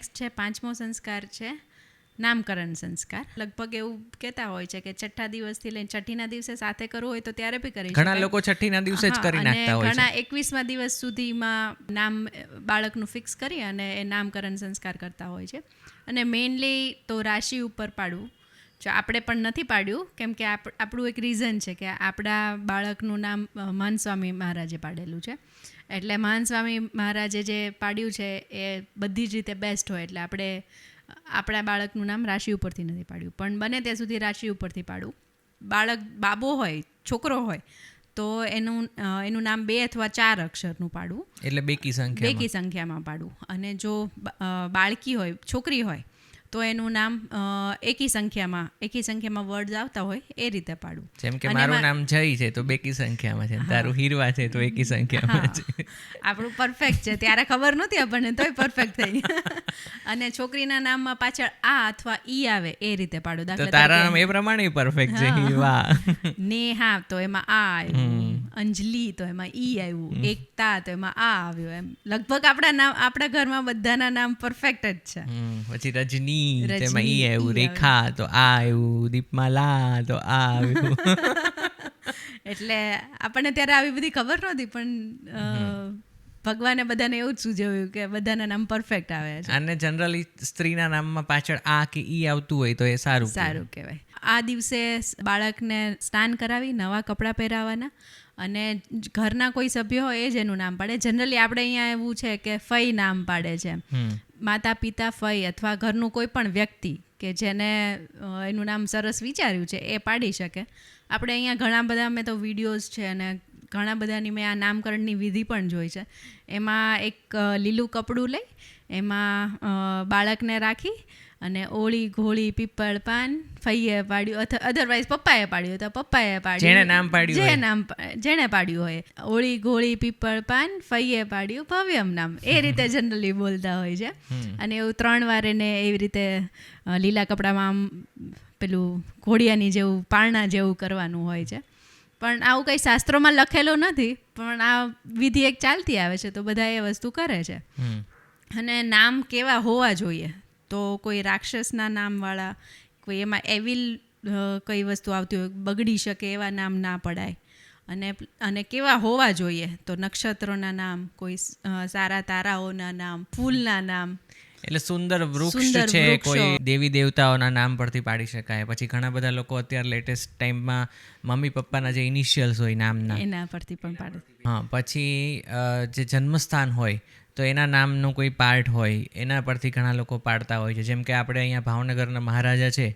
Next છે 5મો સંસ્કાર છે નામકરણ સંસ્કાર. લગભગ એવું કહેતા હોય છે કે છઠ્ઠા દિવસથી લઈને છઠ્ઠીના દિવસે સાથે કરવું હોય તો ત્યારે બી કરી શકાય. ઘણા લોકો છઠ્ઠીના દિવસે જ કરી નાખતા હોય છે. ઘણા 21મા દિવસ સુધીમાં નામ બાળકનું ફિક્સ કરી અને એ નામકરણ સંસ્કાર કરતા હોય છે. અને મેઇનલી તો રાશિ ઉપર પાડવું. જો આપણે પણ નથી પાડ્યું કેમ કે આપણું એક રીઝન છે કે આપણા બાળકનું નામ મહાન સ્વામી મહારાજે પાડેલું છે. એટલે મહાન સ્વામી મહારાજે જે પાડ્યું છે એ બધી જ રીતે બેસ્ટ હોય. એટલે આપણે આપણા બાળકનું નામ રાશિ ઉપરથી નથી પાડ્યું, પણ બને ત્યાં સુધી રાશિ ઉપરથી પાડવું. બાળક બાબો હોય, છોકરો હોય તો એનું નામ 2 અથવા 4 અક્ષરનું પાડવું. એટલે બેકી સંખ્યામાં પાડવું. અને જો બાળકી હોય, છોકરી હોય તો એનું નામ એકી સંખ્યામાં વર્ડ્સ આવતા હોય એ રીતે પાડવું. જેમ કે મારું નામ જય છે તો બેકી સંખ્યામાં છે, તારું હીરવા છે તો એકી સંખ્યામાં છે. આપણું પરફેક્ટ છે, ત્યારે ખબર નહોતી આપણને, તોય પરફેક્ટ થઈ. અને છોકરીના નામમાં પાછળ આ અથવા ઈ આવે એ રીતે પાડો. તો તારા નામ એ પ્રમાણે પરફેક્ટ છે. હીરવા, નેહા તો એમાં આ આવ્યું, અંજલિ તો એમાં ઈ આવ્યું, એકતા તો એમાં આ આવ્યું. એમ લગભગ આપણા ઘરમાં બધાના નામ પરફેક્ટ જ છે. પછી રજની તેમાં ઈ આવ્યું, રેખા તો આ આવ્યું, દીપમાલા તો આ આવ્યું. એટલે આપણને ત્યારે આવી બધી ખબર નહોતી, પણ ભગવાને બધાને એવું જ સૂચવ્યું કે બધાના નામ પરફેક્ટ આવે છે. અને જનરલી સ્ત્રીના નામમાં પાછળ આ કે ઈ આવતું હોય તો એ સારું કહેવાય. આ દિવસે બાળકને સ્નાન કરાવી, નવા કપડાં પહેરાવાના, અને ઘરના કોઈ સભ્ય હોય એ જ એનું નામ પાડે. જનરલી આપણે અહીંયા એવું છે કે ફઈ નામ પાડે છે. માતા પિતા, ફઈ અથવા ઘરનું કોઈ પણ વ્યક્તિ કે જેને એનું નામ સરસ વિચાર્યું છે એ પાડી શકે. આપણે અહીંયા ઘણા બધા મેં તો વિડીયોઝ છે અને ઘણા બધાની મેં આ નામકરણની વિધિ પણ જોઈ છે. એમાં એક લીલું કપડું લઈ એમાં બાળકને રાખી અને ઓળી ઘોળી પીપળ પાન ફઈએ પાડ્યું, અધરવાઇઝ પપ્પાએ પાડ્યું તો પપ્પાએ પાડ્યું, જેણે પાડ્યું હોય. ઓળી ઘોળી પીપળ પાન ફઈએ પાડ્યું ભવ્યમ નામ, એ રીતે જનરલી બોલતા હોય છે. અને એવું 3 વાર એને એવી રીતે લીલા કપડામાં આમ પેલું ઘોડિયાની જેવું પારણા જેવું કરવાનું હોય છે. પણ આવું કંઈ શાસ્ત્રોમાં લખેલું નથી, પણ આ વિધિ એક ચાલતી આવે છે તો બધા એ વસ્તુ કરે છે. અને નામ કેવા હોવા જોઈએ તો કોઈ રાક્ષસના નામવાળા, કોઈ એમાં એવિલ કઈ વસ્તુ આવતી હોય, બગડી શકે એવા નામ ના પડાય. અને કેવા હોવા જોઈએ તો નક્ષત્રોના નામ, કોઈ સારા તારાઓના નામ, ફૂલના નામ. એટલે સુંદર વૃક્ષ છે, કોઈ દેવી દેવતાઓના નામ પરથી પાડી શકાય. પછી ઘણા બધા લોકો અત્યારે લેટેસ્ટ ટાઈમમાં મમ્મી પપ્પાના જે ઇનિશિયલ્સ હોય નામના, એના પરથી પણ પાડે. પછી જે જન્મસ્થાન હોય તો એના નામનું કોઈ પાર્ટ હોય એના પરથી ઘણા લોકો પાડતા હોય છે. જેમ કે આપણે અહીંયા ભાવનગરના મહારાજા છે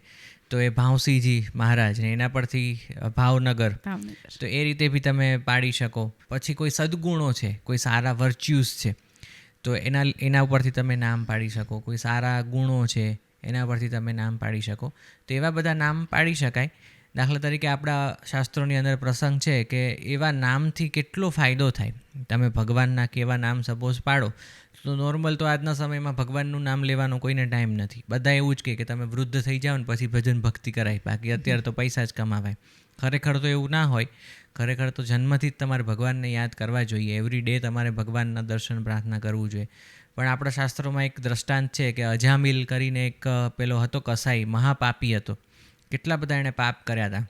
તો એ ભાવસિંહજી મહારાજ, ને એના પરથી ભાવનગર, તો એ રીતે બી તમે પાડી શકો. પછી કોઈ સદગુણો છે, કોઈ સારા વર્ચ્યુઝ છે તો એના ઉપરથી તમે નામ પાડી શકો. કોઈ સારા ગુણો છે એના પરથી તમે નામ પાડી શકો. તો એવા બધા નામ પાડી શકાય. દાખલા તરીકે આપણા શાસ્ત્રોની અંદર પ્રસંગ છે કે એવા નામથી કેટલો ફાયદો થાય. તમે ભગવાનના કેવા નામ સપોઝ પાડો તો નોર્મલ તો આજના સમયમાં ભગવાનનું નામ લેવાનો કોઈને ટાઈમ નથી. બધા એવું જ કે તમે વૃદ્ધ થઈ જાઓ ને પછી ભજન ભક્તિ કરાય, બાકી અત્યારે તો પૈસા જ કમાવાય. ખરેખર તો એવું ના હોય. ખરેખર તો જન્મથી જ તમારે ભગવાનને યાદ કરવા જોઈએ. એવરી ડે તમારે ભગવાનના દર્શન પ્રાર્થના કરવું જોઈએ. પણ આપણા શાસ્ત્રોમાં એક દ્રષ્ટાંત છે કે અજામિલ કરીને એક પેલો હતો કસાઈ, મહાપાપી હતો. કેટલા બધા એણે પાપ કર્યા હતા,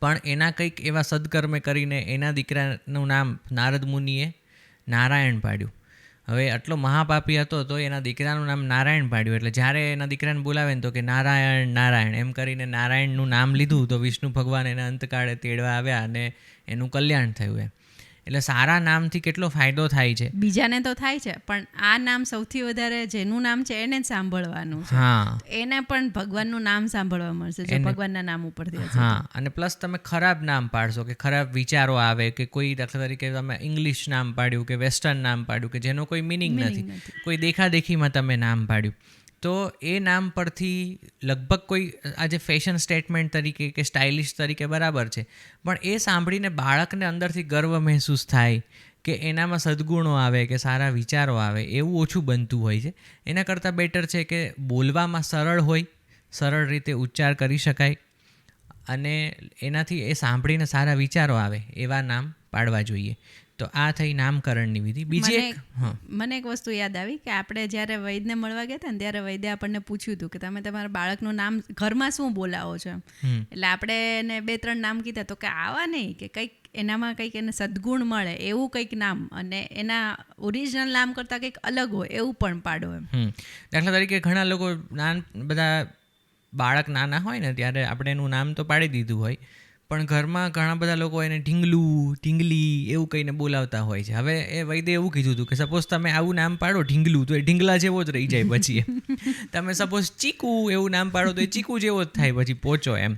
પણ એના કંઈક એવા સદકર્મે કરીને એના દીકરાનું નામ નારદ મુનિએ નારાયણ પાડ્યું. હવે આટલો મહાપાપી હતો તો એના દીકરાનું નામ નારાયણ પાડ્યું. એટલે જ્યારે એના દીકરાને બોલાવે ને તો કે નારાયણ નારાયણ એમ કરીને નારાયણનું નામ લીધું તો વિષ્ણુ ભગવાન એને અંતકાળે તેડવા આવ્યા અને એનું કલ્યાણ થયું. એમ એટલે સારા નામથી કેટલો ફાયદો થાય છે. બીજાને તો થાય છે, પણ આ નામ સૌથી વધારે જેનું નામ છે એને જ સાંભળવાનું છે. એને પણ ભગવાનનું નામ સાંભળવા મળશે જો ભગવાનના નામ ઉપરથી હશે. અને પ્લસ તમે ખરાબ નામ પાડશો કે ખરાબ વિચારો આવે કે કોઈ દાખલા તરીકે તમે ઇંગ્લિશ નામ પાડ્યું કે વેસ્ટર્ન નામ પાડ્યું કે જેનો કોઈ મિનિંગ નથી, કોઈ દેખાદેખીમાં તમે નામ પાડ્યું, તો એ નામ પરથી લગભગ કોઈ આજે ફેશન સ્ટેટમેન્ટ તરીકે કે સ્ટાઇલિશ તરીકે બરાબર છે, પણ એ સાંભળીને બાળકને અંદરથી ગર્વ મહેસૂસ થાય કે એનામાં સદગુણો આવે કે સારા વિચારો આવે એવું ઓછું બનતું હોય છે. એના કરતાં બેટર છે કે બોલવામાં સરળ હોય, સરળ રીતે ઉચ્ચાર કરી શકાય અને એનાથી એ સાંભળીને સારા વિચારો આવે એવા નામ પાડવા જોઈએ. તો આ થઈ નામકરણની વિધિ. બીજી એક મને એક વસ્તુ યાદ આવી કે આપણે જ્યારે વૈદને મળવા ગયા હતા ને ત્યારે વૈદ્ય આપણને પૂછ્યું હતું કે તમે તમારા બાળકનું નામ ઘરમાં શું બોલાવો છો એટલે આપણે એને 2-3 નામ કીધા તો કે આવા નહીં કે કંઈક એનામાં કંઈક એને સદગુણ મળે એવું કંઈક નામ અને એના ઓરિજિનલ નામ કરતાં કંઈક અલગ હોય એવું પણ પાડો એમ. દાખલા તરીકે ઘણા લોકો બધા બાળક નાના હોય ને ત્યારે આપણે એનું નામ તો પાડી દીધું હોય પણ ઘરમાં ઘણા બધા લોકો એને ઢીંગલું ઢીંગલી એવું કહીને બોલાવતા હોય છે. હવે એ વૈદ્ય એવું કીધું હતું કે સપોઝ તમે આવું નામ પાડો ઢીંગલું તો એ ઢીંગલા જેવો જ રહી જાય પછી. તમે સપોઝ ચીકુ એવું નામ પાડો તો એ ચીકુ જેવો જ થાય પછી પોચો એમ.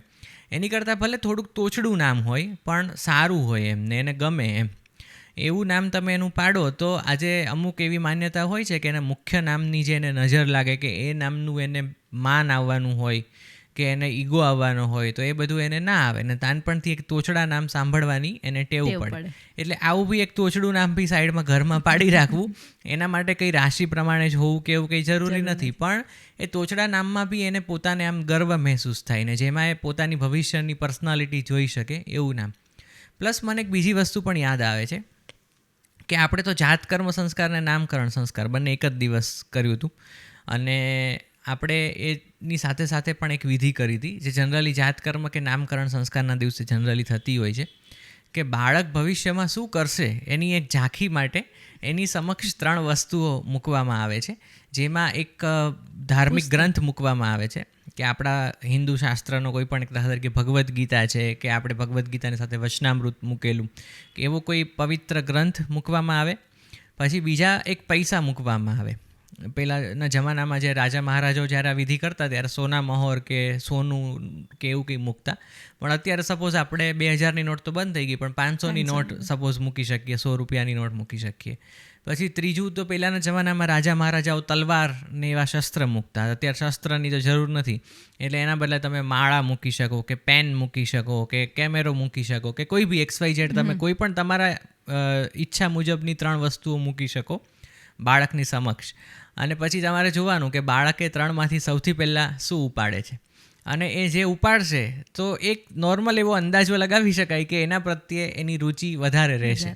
એની કરતાં ભલે થોડુંક તોછડું નામ હોય પણ સારું હોય એમ ને એને ગમે એમ એવું નામ તમે એનું પાડો તો આજે અમુક એવી માન્યતા હોય છે કે એના મુખ્ય નામની જે એને નજર લાગે કે એ નામનું એને માન આવવાનું હોય કે એને ઈગો આવવાનો હોય તો એ બધું એને ના આવે ને નાનપણથી એક તોછડા નામ સાંભળવાની એને ટેવ પડે. એટલે આવું બી એક તોછડું નામ બી સાઈડમાં ઘરમાં પાડી રાખવું. એના માટે કંઈ રાશિ પ્રમાણે જ હોવું કે એવું કંઈ જરૂરી નથી પણ એ તોછડા નામમાં બી એને પોતાને આમ ગર્વ મહેસૂસ થાય ને જેમાં એ પોતાની ભવિષ્યની પર્સનાલિટી જોઈ શકે એવું નામ. પ્લસ મને એક બીજી વસ્તુ પણ યાદ આવે છે કે આપણે તો જાત કર્મ સંસ્કાર અને નામકરણ સંસ્કાર બંને એક જ દિવસ કર્યું હતું અને આપણે એની સાથે સાથે પણ એક વિધિ કરી હતી જે જનરલી જાત કર્મ કે નામકરણ સંસ્કારના દિવસે જનરલી થતી હોય છે કે બાળક ભવિષ્યમાં શું કરશે એની એક ઝાંખી માટે એની સમક્ષ 3 વસ્તુઓ મૂકવામાં આવે છે જેમાં એક ધાર્મિક ગ્રંથ મૂકવામાં આવે છે કે આપણા હિન્દુ શાસ્ત્રનો કોઈ પણ એક દાખલા તરીકે ભગવદ્ ગીતા છે કે આપણે ભગવદ્ ગીતાની સાથે વચનામૃત મૂકેલું કે એવો કોઈ પવિત્ર ગ્રંથ મૂકવામાં આવે. પછી બીજા એક પૈસા મૂકવામાં આવે. પહેલાંના જમાનામાં જે રાજા મહારાજાઓ જ્યારે આ વિધિ કરતા ત્યારે સોના મહોર કે સોનું કે એવું કંઈ મૂકતા પણ અત્યારે સપોઝ આપણે 2000ની નોટ તો બંધ થઈ ગઈ પણ 500ની નોટ સપોઝ મૂકી શકીએ 100 રૂપિયાની નોટ મૂકી શકીએ. પછી ત્રીજું તો પહેલાંના જમાનામાં રાજા મહારાજાઓ તલવાર ને એવા શસ્ત્ર મૂકતા. અત્યારે શસ્ત્રની તો જરૂર નથી એટલે એના બદલે તમે માળા મૂકી શકો કે પેન મૂકી શકો કે કેમેરો મૂકી શકો કે કોઈ બી XYZ તમે કોઈ પણ તમારા ઈચ્છા મુજબની 3 વસ્તુઓ મૂકી શકો બાળકની સમક્ષ. અને પછી તમારે જોવાનું કે બાળકે 3માંથી સૌથી પહેલાં શું ઉપાડે છે અને એ જે ઉપાડશે તો એક નોર્મલ એવો અંદાજો લગાવી શકાય કે એના પ્રત્યે એની રુચિ વધારે રહેશે.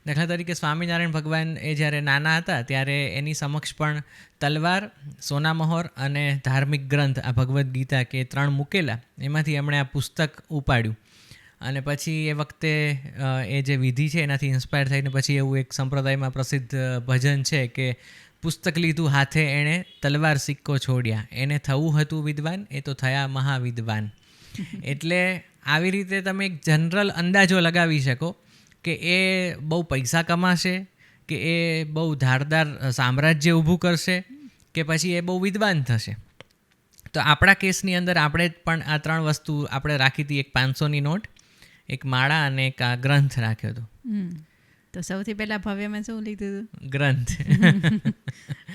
દાખલા તરીકે સ્વામિનારાયણ ભગવાન એ જ્યારે નાના હતા ત્યારે એની સમક્ષ પણ તલવાર, સોનામહોર અને ધાર્મિક ગ્રંથ આ ભગવદ્ ગીતા કે 3 મૂકેલા એમાંથી એમણે આ પુસ્તક ઉપાડ્યું અને પછી એ વખતે એ જે વિધિ છે એનાથી ઇન્સ્પાયર થઈને પછી એવું એક સંપ્રદાયમાં પ્રસિદ્ધ ભજન છે કે પુસ્તક લીધું હાથે એણે તલવાર સિક્કો છોડ્યા એને થવું હતું વિદ્વાન એ તો થયા મહાવિદ્વાન. એટલે આવી રીતે તમે એક જનરલ અંદાજો લગાવી શકો કે એ બહુ પૈસા કમાશે કે એ બહુ ધારદાર સામ્રાજ્ય ઊભું કરશે કે પછી એ બહુ વિદ્વાન થશે. તો આપણા કેસની અંદર આપણે પણ આ 3 વસ્તુ આપણે રાખી હતી. એક 500ની નોટ, એક માળા અને એક આ ગ્રંથ રાખ્યો હતો. તો સૌથી પહેલા ભવ્યમાં શું લીધું હતું? ગ્રંથ.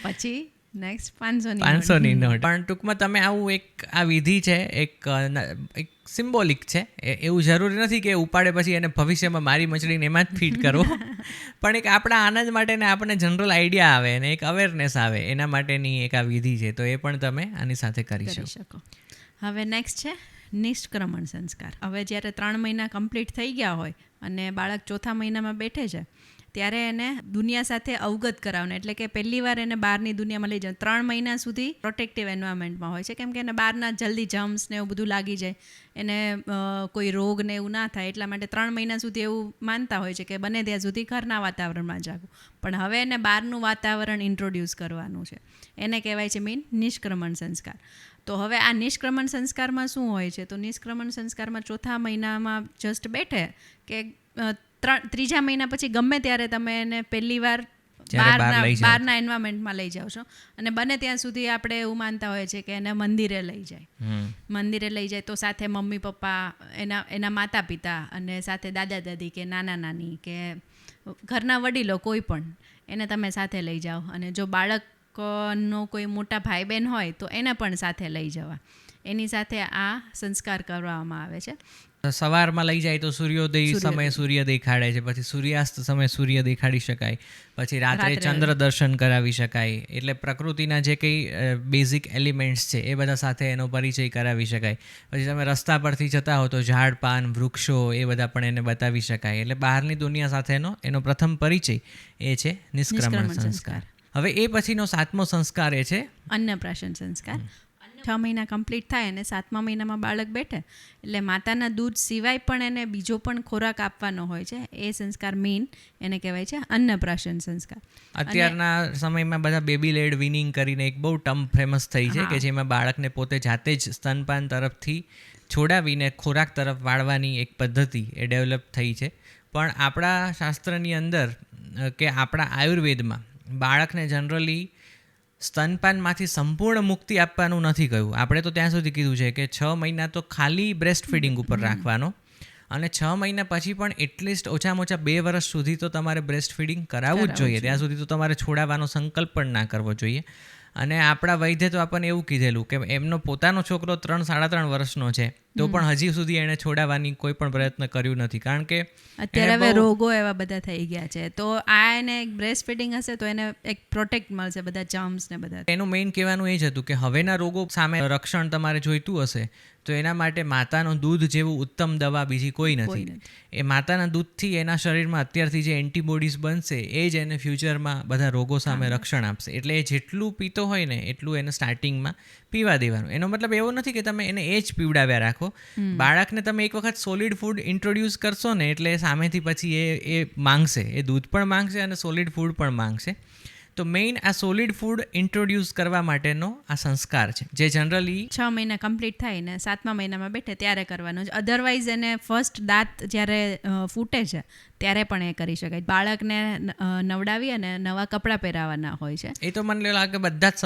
પછી નેક્સ્ટ 500ની નોટ. પણ ટૂંકમાં તમે આવું એક આ વિધિ છે એક સિમ્બોલિક છે એવું જરૂરી નથી કે ઉપાડે પછી એને ભવિષ્યમાં મારી મચડીને એમાં જ ફીટ કરવો પણ એક આપણા આનંદ માટે ને આપણને જનરલ આઈડિયા આવે ને એક અવેરનેસ આવે એના માટેની એક આ વિધિ છે તો એ પણ તમે આની સાથે કરી શકો. હવે નેક્સ્ટ છે નિષ્ક્રમણ સંસ્કાર. હવે જ્યારે 3 મહિના કમ્પ્લીટ થઈ ગયા હોય અને બાળક 4થા મહિનામાં બેઠે છે ત્યારે એને દુનિયા સાથે અવગત કરાવવાનું એટલે કે પહેલી વાર એને બહારની દુનિયામાં લઈ જવાનું. 3 મહિના સુધી પ્રોટેક્ટિવ એન્વાયરમેન્ટમાં હોય છે કેમ કે એને બહારના જલ્દી જમ્સ ને એવું બધું લાગી જાય એને કોઈ રોગ ને એવું ના થાય એટલા માટે 3 મહિના સુધી એવું માનતા હોય છે કે બને ત્યાં સુધી ઘરના વાતાવરણમાં જાગવું. પણ હવે એને બહારનું વાતાવરણ ઇન્ટ્રોડ્યુસ કરવાનું છે એને કહેવાય છે નિષ્ક્રમણ સંસ્કાર. તો હવે આ નિષ્ક્રમણ સંસ્કારમાં શું હોય છે તો નિષ્ક્રમણ સંસ્કારમાં 4થા મહિનામાં જસ્ટ બેઠે કે 3જા મહિના પછી ગમે ત્યારે તમે એને પહેલી વાર બહારના એન્વાયરમેન્ટમાં લઈ જાઓ છો અને બને ત્યાં સુધી આપણે એવું માનતા હોય છે કે એને મંદિરે લઈ જાય તો સાથે મમ્મી પપ્પા એના માતા પિતા અને સાથે દાદા દાદી કે નાના નાની કે ઘરના વડીલો કોઈ પણ એને તમે સાથે લઈ જાઓ અને જો બાળકનો કોઈ મોટા ભાઈ બહેન હોય તો એને પણ સાથે લઈ જવા. એની સાથે આ સંસ્કાર કરવામાં આવે છે. સવારમાં લઈ જાય તો સૂર્યોદય સમયે સૂર્ય દેખાડે છે, પછી સૂર્યાસ્ત સમયે સૂર્ય દેખાડી શકાય, પછી રાત્રે ચંદ્ર દર્શન કરાવી શકાય. એટલે પ્રકૃતિના જે કંઈ બેઝિક એલિમેન્ટ્સ છે એ બધા સાથે એનો પરિચય કરાવી શકાય. પછી તમે રસ્તા પરથી જતા હો તો ઝાડ પાન વૃક્ષો એ બધા પણ એને બતાવી શકાય. એટલે બહારની દુનિયા સાથેનો એનો પ્રથમ પરિચય એ છે નિષ્ક્રમણ સંસ્કાર. હવે એ પછીનો 7મો સંસ્કાર એ છે અન્નપ્રાશન સંસ્કાર. 6 મહિના કમ્પ્લીટ થાય અને 7મા મહિનામાં બાળક બેઠે એટલે માતાના દૂધ સિવાય પણ એને બીજો પણ ખોરાક આપવાનો હોય છે. એ સંસ્કાર મેઇન એને કહેવાય છે અન્નપ્રાશન સંસ્કાર. અત્યારના સમયમાં બધા બેબી લેડ વિનિંગ કરીને એક બહુ ટર્મ ફેમસ થઈ છે કે જેમાં બાળકને પોતે જાતે જ સ્તનપાન તરફથી છોડાવીને ખોરાક તરફ વાળવાની એક પદ્ધતિ એ ડેવલપ થઈ છે. પણ આપણા શાસ્ત્રની અંદર કે આપણા આયુર્વેદમાં બાળકને જનરલી સ્તનપાનમાંથી સંપૂર્ણ મુક્તિ આપવાનું નથી કહ્યું. આપણે તો ત્યાં સુધી કીધું છે કે 6 મહિના તો ખાલી બ્રેસ્ટ ફીડિંગ ઉપર રાખવાનો, અને 6 મહિના પછી પણ એટલીસ્ટ ઓછામાં ઓછા 2 વર્ષ સુધી તો તમારે બ્રેસ્ટ ફીડિંગ કરાવવું જ જોઈએ. ત્યાં સુધી તો તમારે છોડાવવાનો સંકલ્પ પણ ના કરવો જોઈએ. અને આપણા વૈદ્ય તો આપણને એવું કીધેલું કે એમનો પોતાનો છોકરો 3-3.5 વર્ષનો છે તો પણ હજી સુધી એણે છોડાવવાની કોઈ પણ પ્રયત્ન કર્યું નથી, કારણ કે અત્યારે હવે રોગો એવા બધા થઈ ગયા છે. તો આ એને એક બ્રેસ્ટ ફીડિંગ હશે તો એને એક પ્રોટેક્ટ મળશે બધા જર્મ્સ ને બધા. એનું મેઇન કહેવાનું એ જ હતું કે હવેના રોગો સામે રક્ષણ તમારે જોઈતું હશે તો એના માટે માતાનું દૂધ જેવું ઉત્તમ દવા બીજી કોઈ નથી. એ માતાના દૂધથી એના શરીરમાં અત્યારથી જે એન્ટીબોડીઝ બનશે એ જ એને ફ્યુચરમાં બધા રોગો સામે રક્ષણ આપશે. એટલે એ જેટલું પીતો હોય ને એટલું એને સ્ટાર્ટિંગમાં પીવા દેવાનું. એનો મતલબ એવો નથી કે તમે એને એ જ પીવડાવ્યા રાખો. બાળકને તમે એક વખત સોલિડ ફૂડ ઇન્ટ્રોડ્યુસ કરશો ને એટલે સામેથી પછી એ માંગશે, એ દૂધ પણ માંગશે અને સોલિડ ફૂડ પણ માંગશે. તો મેઇન આ સોલિડ ફૂડ ઇન્ટ્રોડ્યુસ કરવા માટેનો આ સંસ્કાર છે જે જનરલી 6 મહિના કમ્પ્લીટ થાય ને 7મા મહિનામાં બેઠે ત્યારે કરવાનો છે. અધરવાઇઝ એને ફર્સ્ટ દાંત જ્યારે ફૂટે છે ત્યારે પણ એ કરી શકાય. બાળકને નવડાવી અને નવા કપડાં પહેરાવાના હોય છે. એ તો મને લાગે બધા જ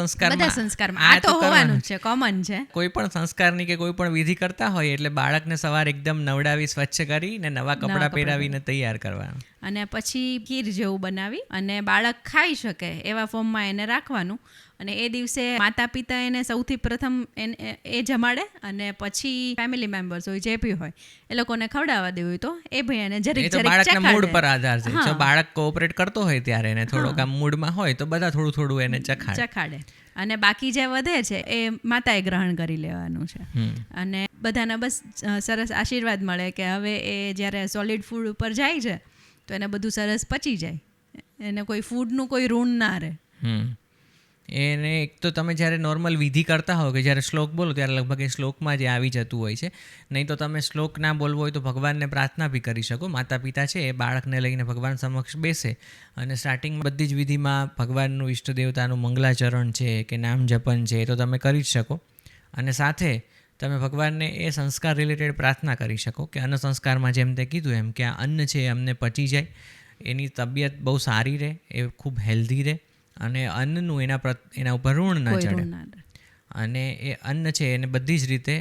સંસ્કારમાં આ તો હોવાનું છે, કોમન છે. કોઈ પણ સંસ્કારની કે કોઈ પણ વિધિ કરતા હોય એટલે બાળકને સવારે એકદમ નવડાવી સ્વચ્છ કરી ને નવા કપડાં પહેરાવીને તૈયાર કરવાનું, અને પછી ખીર જેવું બનાવી અને બાળક ખાઈ શકે એવા ફોર્મમાં એને રાખવાનું. અને એ દિવસે માતા પિતા એને સૌથી પ્રથમ એ જમાડે અને પછી ફેમિલી મેમ્બર્સ હોય જે બી હોય એ લોકોને ખવડાવવા દેવું તો એ ભાઈ એને જરીક બાળકના મૂડ પર આધાર છે. જો બાળક કોઓપરેટ કરતો હોય ત્યારે એને થોડોક આમ મૂડમાં હોય તો બધા થોડું થોડું એને ચખાડે, અને બાકી જે વધે છે એ માતાએ ગ્રહણ કરી લેવાનું છે. અને બધાને બસ સરસ આશીર્વાદ મળે કે હવે એ જ્યારે સોલિડ ફૂડ ઉપર જાય છે તો એને બધું સરસ પચી જાય, એને કોઈ ફૂડનું કોઈ ઋણ ના રહે. એને એક તો તમે જ્યારે નોર્મલ વિધિ કરતા હો કે જ્યારે શ્લોક બોલો ત્યારે લગભગ એ શ્લોકમાં જે આવી જતું હોય છે. નહીં તો તમે શ્લોક ના બોલવો હોય તો ભગવાનને પ્રાર્થના બી કરી શકો. માતા પિતા છે એ બાળકને લઈને ભગવાન સમક્ષ બેસે અને સ્ટાર્ટિંગમાં બધી જ વિધિમાં ભગવાનનું ઈષ્ટ દેવતાનું મંગલાચરણ છે કે નામ જપન છે એ તો તમે કરી જ શકો. અને સાથે તમે ભગવાનને એ સંસ્કાર રિલેટેડ પ્રાર્થના કરી શકો કે અન્ન સંસ્કારમાં જેમ તે કીધું એમ કે આ અન્ન છે એ અમને પચી જાય, એની તબિયત બહુ સારી રહે, એ ખૂબ હેલ્ધી રહે અને અન્નનું એના ઉપર ઋણ ના ચડે, અને એ અન્ન છે એને બધી જ રીતે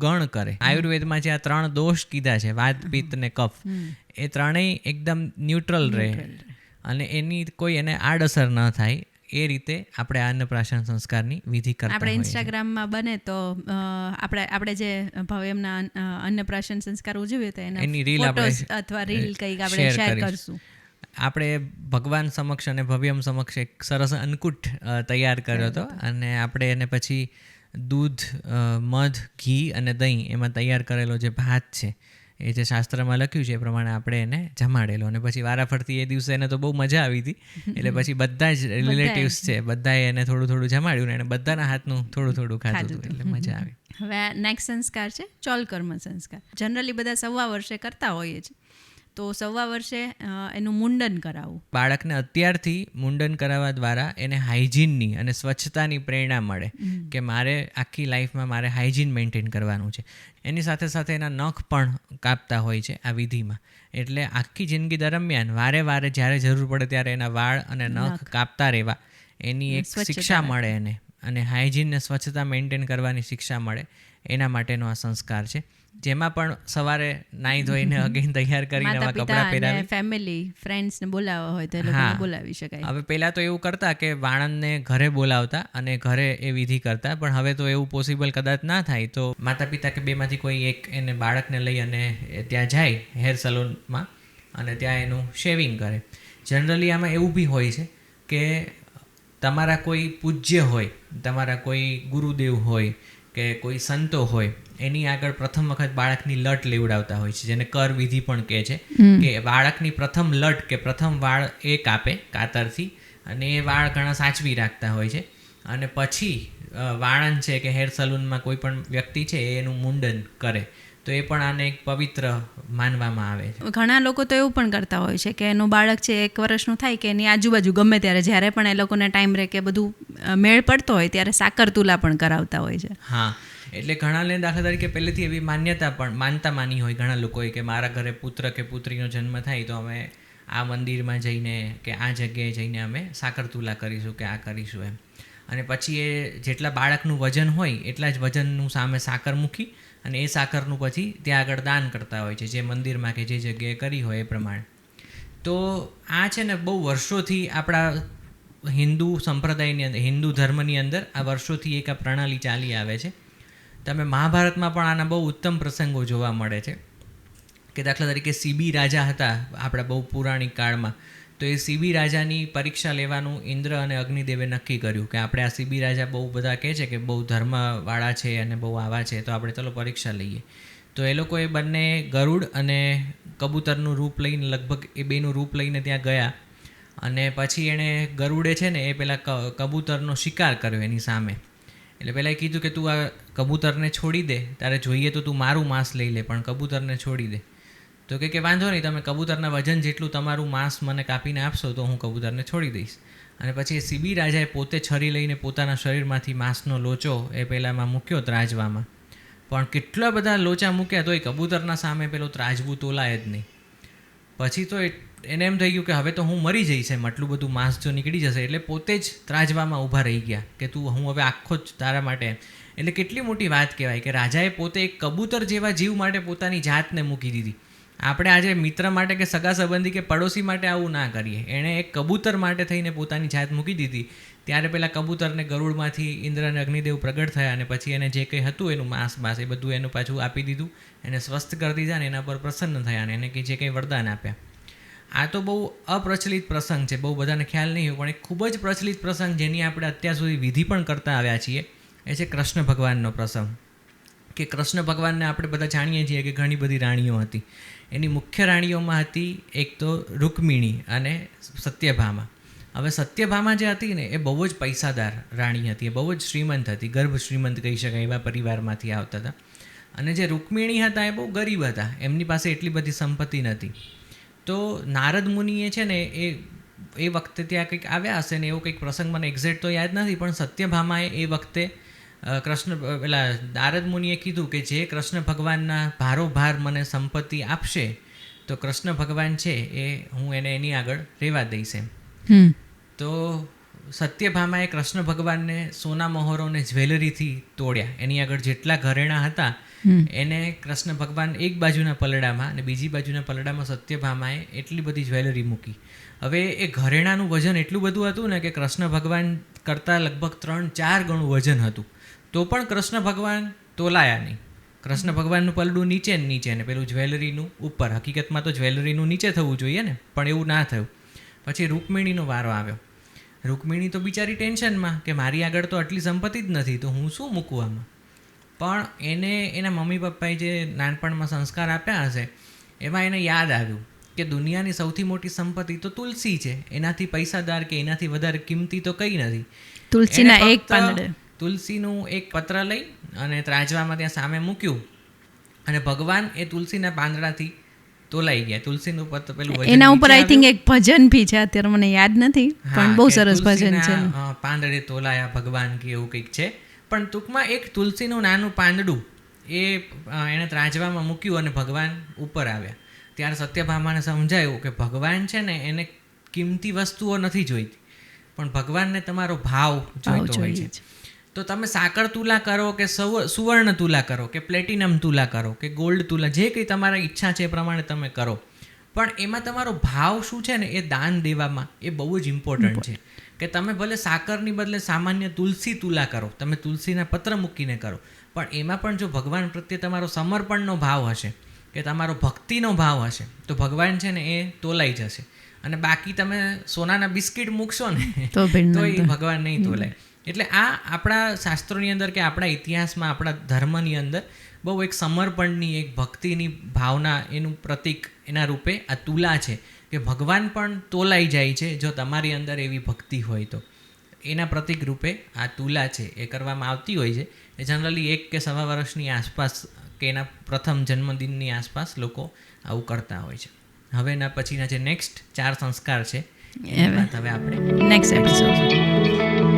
ગણ કરે. આયુર્વેદમાં જે આ 3 દોષ કીધા છે વાત પિત્ત ને કફ, એ ત્રણેય એકદમ ન્યુટ્રલ રહે અને એની કોઈ એને આડઅસર ન થાય એ રીતે આપણે આ અન્નપ્રાશન સંસ્કારની વિધિ કરતા આપણે ઇન્સ્ટાગ્રામમાં બને તો આપણે જે ભવ્યમના અન્નપ્રાશન સંસ્કાર ઉજવીએ તો એની રીલ અથવા રીલ કંઈક આપણે શેર કરશું. આપણે ભગવાન સમક્ષ અને ભવ્યમ સમક્ષ એક સરસ અન્નકૂટ તૈયાર કર્યો હતો અને આપણે એને પછી દૂધ, મધ, ઘી અને દહીં એમાં તૈયાર કરેલો જે ભાત છે એ જે શાસ્ત્રમાં લખ્યું છે એ પ્રમાણે આપણે એને જમાડેલો. અને પછી વારાફરતી એ દિવસે એને તો બહુ મજા આવી હતી એટલે પછી બધા જ રિલેટિવ્સ છે બધાએ એને થોડું થોડું જમાડ્યું ને એને બધાના હાથનું થોડું થોડું ખાધું હતું એટલે મજા આવી. હવે નેક્સ્ટ સંસ્કાર છે ચોલકર્મ સંસ્કાર. જનરલી બધા 1.25 વર્ષે કરતા હોઈએ છીએ તો 1.25 વર્ષે એનું મુંડન કરાવવું. બાળકને અત્યારથી મુંડન કરાવવા દ્વારા એને હાઇજીનની અને સ્વચ્છતાની પ્રેરણા મળે કે મારે આખી લાઈફમાં મારે હાઇજીન મેન્ટેન કરવાનું છે. એની સાથે સાથે એના નખ પણ કાપતા હોય છે આ વિધિમાં, એટલે આખી જિંદગી દરમિયાન વારે વારે જ્યારે જરૂર પડે ત્યારે એના વાળ અને નખ કાપતા રહેવા એની એક શિક્ષા મળે એને, અને હાઇજીન ને સ્વચ્છતા મેન્ટેન કરવાની શિક્ષા મળે એના માટેનો આ સંસ્કાર છે. જેમાં પણ સવારે નાહી ધોઈને અગેન તૈયાર કરી નવા કપડાં પહેરાવી ફેમિલી ફ્રેન્ડ્સને બોલાવવા હોય તો એ લોકોને બોલાવી શકાય. હવે પહેલાં તો એવું કરતા કે વાણંદને ઘરે બોલાવતા અને ઘરે એ વિધિ કરતા, પણ હવે તો એવું પોસિબલ કદાચ ના થાય, તો માતા પિતા કે બેમાંથી કોઈ એક એને બાળકને લઈ અને ત્યાં જાય હેર સલૂનમાં અને ત્યાં એનું શેવિંગ કરે. જનરલી આમાં એવું બી હોય છે કે તમારા કોઈ પૂજ્ય હોય, તમારા કોઈ ગુરુદેવ હોય કે કોઈ સંતો હોય, એની આગળ પ્રથમ વખત બાળકની લટ લેવડાવતા હોય છે, જેને કર વિધિ પણ કહે છે, કે બાળકની પ્રથમ લટ કે પ્રથમ વાળ એ કાપે કાતરથી અને એ વાળ ઘણા સાચવી રાખતા હોય છે. અને પછી વાણંદ છે કે હેર સલૂનમાં કોઈ પણ વ્યક્તિ છે એનું મુંડન કરે, તો એ પણ આને એક પવિત્ર માનવામાં આવે છે. ઘણા લોકો તો એવું પણ કરતા હોય છે કે એનું બાળક છે 1 વર્ષનું થાય કે એની આજુબાજુ ગમે ત્યારે જ્યારે પણ એ લોકોને ટાઈમ રહે કે બધું મેળ પડતો હોય ત્યારે સાકર તુલા પણ કરાવતા હોય છે. હા, એટલે ઘણાને દાખલા તરીકે પહેલેથી એવી માનતા માની હોય ઘણા લોકોએ કે મારા ઘરે પુત્ર કે પુત્રીનો જન્મ થાય તો અમે આ મંદિરમાં જઈને કે આ જગ્યાએ જઈને અમે સાકર તુલા કરીશું કે આ કરીશું એમ. અને પછી એ જેટલા બાળકનું વજન હોય એટલા જ વજનનું સામે સાકર મૂકી અને એ સાકરનું પછી ત્યાં આગળ દાન કરતા હોય છે, જે મંદિરમાં કે જે જગ્યાએ કરી હોય એ પ્રમાણે. તો આ છે ને બહુ વર્ષોથી આપણા હિન્દુ સંપ્રદાયની અંદર, હિન્દુ ધર્મની અંદર આ વર્ષોથી એક આ પ્રણાલી ચાલી આવે છે. તમે મહાભારતમાં પણ આના બહુ ઉત્તમ પ્રસંગો જોવા મળે છે કે દાખલા તરીકે સીબી રાજા હતા આપણા બહુ પૌરાણિક કાળમાં, તો એ સીબી રાજાની પરીક્ષા લેવાનું ઇન્દ્ર અને અગ્નિદેવે નક્કી કર્યું કે આપણે આ સીબી રાજા બહુ બધા કહે છે કે બહુ ધર્મવાળા છે અને બહુ આવા છે, તો આપણે ચલો પરીક્ષા લઈએ. તો એ લોકોએ બંને ગરુડ અને કબૂતરનું રૂપ લઈને, લગભગ એ બેનું રૂપ લઈને ત્યાં ગયા અને પછી એણે ગરુડે છે ને એ પેલા કબૂતરનો શિકાર કર્યો એની સામે. એટલે પહેલાં એ કીધું કે તું આ કબૂતરને છોડી દે, તારે જોઈએ તો તું મારું માંસ લઈ લે, પણ કબૂતરને છોડી દે. તો કે વાંધો નહીં, તમે કબૂતરના વજન જેટલું તમારું માંસ મને કાપીને આપશો તો હું કબૂતરને છોડી દઈશ. અને પછી એ સીબી રાજાએ પોતે છરી લઈને પોતાના શરીરમાંથી માંસનો લોચો એ પહેલાંમાં મૂક્યો ત્રાજવામાં, પણ કેટલા બધા લોચા મૂક્યા તો એ કબૂતરના સામે પેલો ત્રાજવું તોલાય જ નહીં. પછી તો એને એમ થઈ ગયું કે હવે તો હું મરી જઈશ એમ, આટલું બધું માંસ જો નીકળી જશે, એટલે પોતે જ ત્રાજવામાં ઊભા રહી ગયા કે તું હું હવે આખો જ તારા માટે. એટલે કેટલી મોટી વાત કહેવાય કે રાજાએ પોતે એક કબૂતર જેવા જીવ માટે પોતાની જાતને મૂકી દીધી. આપણે આજે મિત્ર માટે કે સગા સંબંધી કે પડોશી માટે આવું ના કરીએ. એણે એક કબૂતર માટે થઈને પોતાની જાત મૂકી દીધી. ત્યારે પેલા કબૂતરને ગરુડમાંથી ઇન્દ્ર અને અગ્નિદેવ પ્રગટ થયા અને પછી એને જે કંઈ હતું એનું માંસ એ બધું એનું પાછું આપી દીધું, એને સ્વસ્થ કરી દીધા અને એના પર પ્રસન્ન થયા અને એને જે કંઈ વરદાન આપ્યા. આ તો બહુ અપ્રચલિત પ્રસંગ છે, બહુ બધાને ખ્યાલ નહીં હોય, પણ એક ખૂબ જ પ્રચલિત પ્રસંગ જેની આપણે અત્યાર સુધી વિધિ પણ કરતા આવ્યા છીએ એ છે કૃષ્ણ ભગવાનનો પ્રસંગ. કે કૃષ્ણ ભગવાનને આપણે બધા જાણીએ છીએ કે ઘણી બધી રાણીઓ હતી. એની મુખ્ય રાણીઓમાં હતી એક તો રૂકમિણી અને સત્યભામા. હવે સત્યભામા જે હતી ને એ બહુ જ પૈસાદાર રાણી હતી, એ બહુ જ શ્રીમંત હતી, ગર્ભ શ્રીમંત કહી શકાય એવા પરિવારમાંથી આવતા હતા. અને જે રૂકમિણી હતા એ બહુ ગરીબ હતા, એમની પાસે એટલી બધી સંપત્તિ નથી. તો નારદ મુનિએ છે ને એ વખતે ત્યાં કંઈક આવ્યા હશે ને એવો કંઈક પ્રસંગ મને એક્ઝેક્ટ તો યાદ નથી, પણ સત્યભામાએ એ વખતે નારદ મુનિએ કીધું કે જે કૃષ્ણ ભગવાનના ભારોભાર મને સંપત્તિ આપશે તો કૃષ્ણ ભગવાન છે એ હું એને એની આગળ રહેવા દઈશ એમ. તો સત્યભામાએ કૃષ્ણ ભગવાનને સોના મહોરોને જ્વેલરીથી તોડ્યા. એની આગળ જેટલા ઘરેણાં હતા એને કૃષ્ણ ભગવાન એક બાજુના પલડામાં અને બીજી બાજુના પલડામાં સત્યભામાએ એટલી બધી જ્વેલરી મૂકી. હવે એ ઘરેણાનું વજન એટલું બધું હતું ને કે કૃષ્ણ ભગવાન કરતાં લગભગ 3-4 ગણું વજન હતું, તો પણ કૃષ્ણ ભગવાન તોલાયા નહીં. કૃષ્ણ ભગવાનનું પલડું નીચે ને પેલું જ્વેલરીનું ઉપર. હકીકતમાં તો જ્વેલરીનું નીચે થવું જોઈએ ને, પણ એવું ના થયું. પછી રૂકમિણીનો વારો આવ્યો. રૂકમિણી તો બિચારી ટેન્શનમાં કે મારી આગળ તો આટલી સંપત્તિ જ નથી, તો હું શું મૂકું આમાં. પણ એને એના મમ્મી પપ્પાએ જે નાનપણમાં સંસ્કાર આપ્યા હશે એમાં એને યાદ આવ્યું કે દુનિયાની સૌથી મોટી સંપત્તિ તો તુલસી છે, એનાથી પૈસાદાર કે એનાથી વધારે કિંમતી તો કંઈ નથી. તુલસીના એક પાંદડે તુલસીનું એક પત્ર લઈ અને ત્રાજવામાં ત્યાં સામે મૂક્યું અને ભગવાન એ તુલસીના પાંદડાથી તોલાઈ ગયા. તુલસીનું પત્ર પેલું એના ઉપર આઈ થિંક એક ભજન ભી છે, અત્યારે મને યાદ નથી, પણ બહુ સરસ ભજન છે. પાંદડે તોલાયા ભગવાન કે એવું કંઈક છે. પણ ટૂંકમાં એક તુલસીનું નાનું પાંદડું એ એણે ત્રાજવામાં મૂક્યું અને ભગવાન ઉપર આવ્યા. ત્યારે સત્યભામાને સમજાયું કે ભગવાન છે ને એને કિંમતી વસ્તુઓ નથી જોઈતી, પણ ભગવાનને તમારો ભાવ જોઈતો હોય છે. તો તમે સાકર તુલા કરો કે સુવર્ણ તુલા કરો કે પ્લેટિનમ તુલા કરો કે ગોલ્ડ તુલા, જે કંઈ તમારા ઈચ્છા છે એ પ્રમાણે તમે કરો, પણ એમાં તમારો ભાવ શું છે ને એ દાન દેવામાં એ બહુ જ ઇમ્પોર્ટન્ટ છે. કે તમે ભલે સાકરની બદલે સામાન્ય તુલસી તુલા કરો, તમે તુલસીના પત્ર મૂકીને કરો, પણ એમાં પણ જો ભગવાન પ્રત્યે તમારો સમર્પણનો ભાવ હશે કે તમારો ભક્તિનો ભાવ હશે તો ભગવાન છે ને એ તોલાઈ જશે. અને બાકી તમે સોનાના બિસ્કિટ મૂકશો ને તો એ ભગવાન નહીં તોલાય. એટલે આ આપણા શાસ્ત્રોની અંદર કે આપણા ઇતિહાસમાં, આપણા ધર્મની અંદર બહુ એક સમર્પણની, એક ભક્તિની ભાવના, એનું પ્રતીક એના રૂપે આ તુલા છે કે ભગવાન પણ તોલાઈ જાય છે જો તમારી અંદર એવી ભક્તિ હોય તો. એના પ્રતીક રૂપે આ તુલા છે એ કરવામાં આવતી હોય છે. એ જનરલી 1 કે 1.25 વર્ષની આસપાસ કે એના પ્રથમ જન્મદિનની આસપાસ લોકો આવું કરતા હોય છે. હવે એના પછીના જે નેક્સ્ટ 4 સંસ્કાર છે એ વાત હવે આપણે નેક્સ્ટ એપિસોડ